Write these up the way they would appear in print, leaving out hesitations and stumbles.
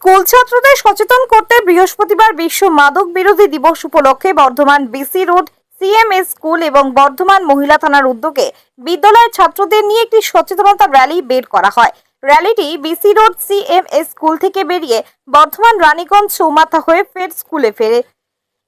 School ছাত্রদের সচেতন করতে বৃহস্পতিবার বিশ্ব মাদক বিরোধী দিবস উপলক্ষে Bardhaman BC road CMS school এবং বর্ধমান মহিলা থানার উদ্যোগে বিদ্যালয়ের ছাত্রদের নিয়ে একটি সচেতনতা র্যালি বের করা হয়। র্যালিটি বিসি রোড সিএমএস স্কুল থেকে বেরিয়ে বর্ধমান রানীগঞ্জ চৌমাথা হয়ে ফের স্কুলে ফেরে।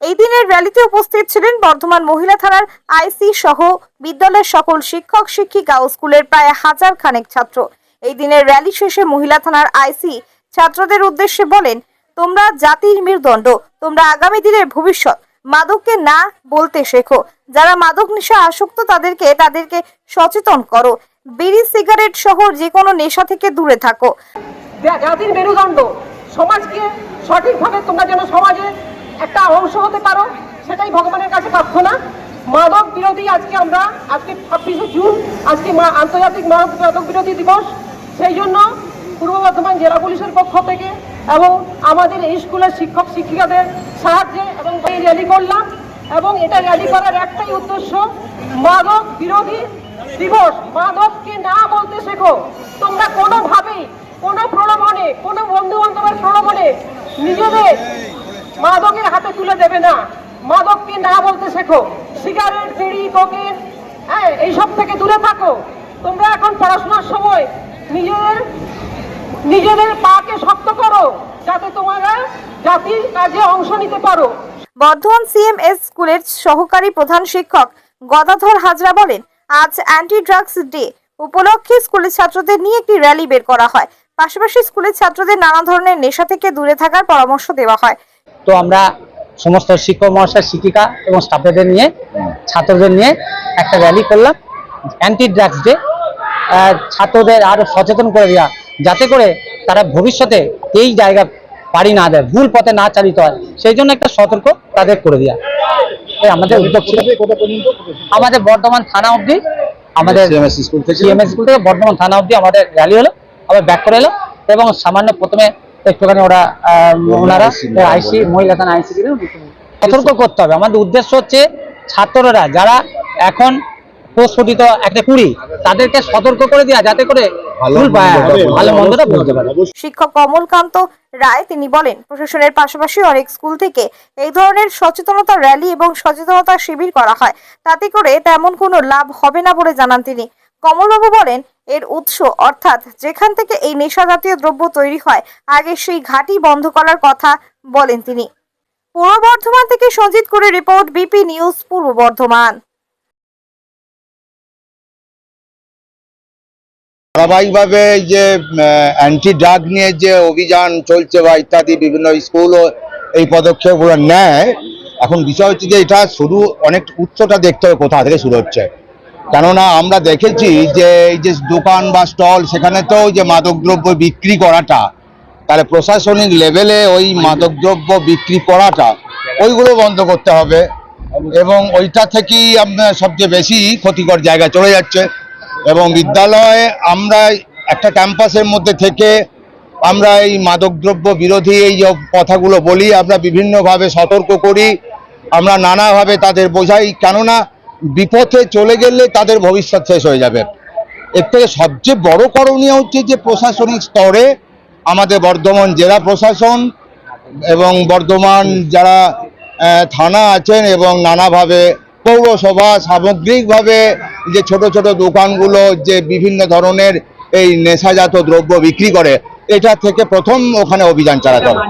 এই দিনের র্যালিতে উপস্থিত ছিলেন বর্ধমান মহিলা থানার আইসি সহ বিদ্যালয়ের সকল শিক্ষক শিক্ষিকা ও স্কুলের প্রায় 1000 খানেক ছাত্র। এই দিনের র্যালি শেষে মহিলা থানার আইসি ছাত্রদের উদ্দেশ্যে বলেন, তোমরা জাতির মেরুদণ্ড, তোমরা আগামী দিনের ভবিষ্যৎ। মাদককে না বলতে শেখো। যারা মাদক নেশা আসক্ত তাদেরকে সচেতন করো। বিড়ি সিগারেট সহ যে কোনো নেশা থেকে দূরে থাকো। জাতির মেরুদণ্ড, সমাজকে সঠিকভাবে তোমরা যেন সমাজে একটা অংশ হতে পারো, সেটাই ভগবানের কাছে প্রার্থনা। মাদক বিরোধী আজকে 26শে জুন আজকে আন্তর্জাতিক মাদক বিরোধী দিবস। সেই জন্য পূর্ব বর্ধমান জেলা পুলিশের পক্ষ থেকে এবং আমাদের এই স্কুলের শিক্ষক শিক্ষিকাদের সাহায্যে এবং এই র্যালি করলাম। এবং এটা র্যালি করার একটাই উদ্দেশ্য, মাদক বিরোধী দিবস। মাদককে না বলতে শেখো। তোমরা কোনোভাবেই কোনো প্রলোভনে, কোনো বন্ধু বান্ধবের প্রলোভনে নিজেদের মাদকের হাতে তুলে দেবে না। মাদককে না বলতে শেখো। সিগারেট, বিড়ি, কোকেন এইসব থেকে দূরে থাকো। তোমরা এখন পড়াশোনার সময় নিজেদের পাকে শক্ত করো, যাতে তোমরা জাতির কাজে অংশ নিতে পারো। বর্ধমান সিএমএস স্কুলের সহকারী প্রধান শিক্ষক গদাধর হাজরা বলেন, আজ অ্যান্টি ড্রাগস ডে উপলক্ষে স্কুলের ছাত্রদের নিয়ে একটি র্যালি বের করা হয়। পাশাপাশি স্কুলের ছাত্রদের নানা ধরনের নেশা থেকে দূরে থাকার পরামর্শ দেওয়া হয়। তো আমরা সমস্ত শিক্ষক মহাশয়, শিক্ষিকা এবং স্টাফেদের নিয়ে, ছাত্রদের নিয়ে একটা র্যালি করলাম অ্যান্টি ড্রাগস ডে। ছাত্রদের আরো সচেতন করে দেওয়া, যাতে করে তারা ভবিষ্যতে এই জায়গা পাড়ি না দেয়, ভুল পথে না চালিত হয়, সেই জন্য একটা সতর্ক তাদের করে দেওয়া আমাদের উদ্যোগ ছিল। আমাদের বর্ধমান থানা অবধি, আমাদের সিএমএস স্কুল থেকে বর্ধমান থানা অবধি আমাদের র্যালি হলো, আবার ব্যাক করে এলো। এবং সামান্য প্রথমে একটুখানি ওনারা আইসি মহিলা থানা আইসি সতর্ক করতে হবে। আমাদের উদ্দেশ্য হচ্ছে ছাত্ররা যারা এখন প্রস্ফুটিত একটা কুড়ি, তাদেরকে সতর্ক করে দেওয়া, যাতে করে ভালো মন্দটা বুঝতে পারে। শিক্ষক কমলকান্ত রায় তিনি বলেন, প্রশাসনের পাশাপাশি অনেক স্কুল থেকে এই ধরনের সচেতনতা র্যালি এবং সচেতনতা শিবির করা হয়, তাতে করে তেমন কোনো লাভ হবে না বলে জানান তিনি। কমলবাবু বলেন, এর উৎস অর্থাৎ যেখান থেকে এই নেশা জাতীয় দ্রব্য তৈরি হয়, আগে সেই ঘাঁটি বন্ধ করার কথা বলেন তিনি। পূর্ব বর্ধমান থেকে সঞ্জিত করে রিপোর্ট, বিপি নিউজ, পূর্ব বর্ধমান। ধারাবাহিকভাবে যে অ্যান্টি ড্রাগ নিয়ে যে অভিযান চলছে বা ইত্যাদি বিভিন্ন স্কুলও এই পদক্ষেপগুলো নেয়, এখন বিষয় হচ্ছে যে এটা শুরু অনেক উৎসটা দেখতে হবে কোথা থেকে শুরু হচ্ছে। কেননা আমরা দেখেছি যে এই যে দোকান বা স্টল, সেখানে তো যে মাদকদ্রব্য বিক্রি করাটা, তাহলে প্রশাসনিক লেভেলে ওই মাদকদ্রব্য বিক্রি করাটা ওইগুলো বন্ধ করতে হবে। এবং ওইটা থেকেই আপনার সবচেয়ে বেশি ক্ষতিকর জায়গায় চলে যাচ্ছে। এবং বিদ্যালয়ে আমরা একটা ক্যাম্পাসের মধ্যে থেকে আমরা এই মাদকদ্রব্য বিরোধী এই যে কথাগুলো বলি, আমরা বিভিন্নভাবে সতর্ক করি, আমরা নানাভাবে তাদের বোঝাই। কেননা বিপথে চলে গেলে তাদের ভবিষ্যৎ শেষ হয়ে যাবে। এর থেকে সবচেয়ে বড় করণীয় হচ্ছে যে প্রশাসনিক স্তরে আমাদের বর্ধমান জেলা প্রশাসন এবং বর্ধমান যারা থানা আছেন এবং নানাভাবে পৌরসভা সামগ্রিকভাবে যে ছোট ছোট দোকানগুলো যে বিভিন্ন ধরনের এই নেশাজাত দ্রব্য বিক্রি করে, এটা থেকে প্রথম ওখানে অভিযান চালাতে হবে।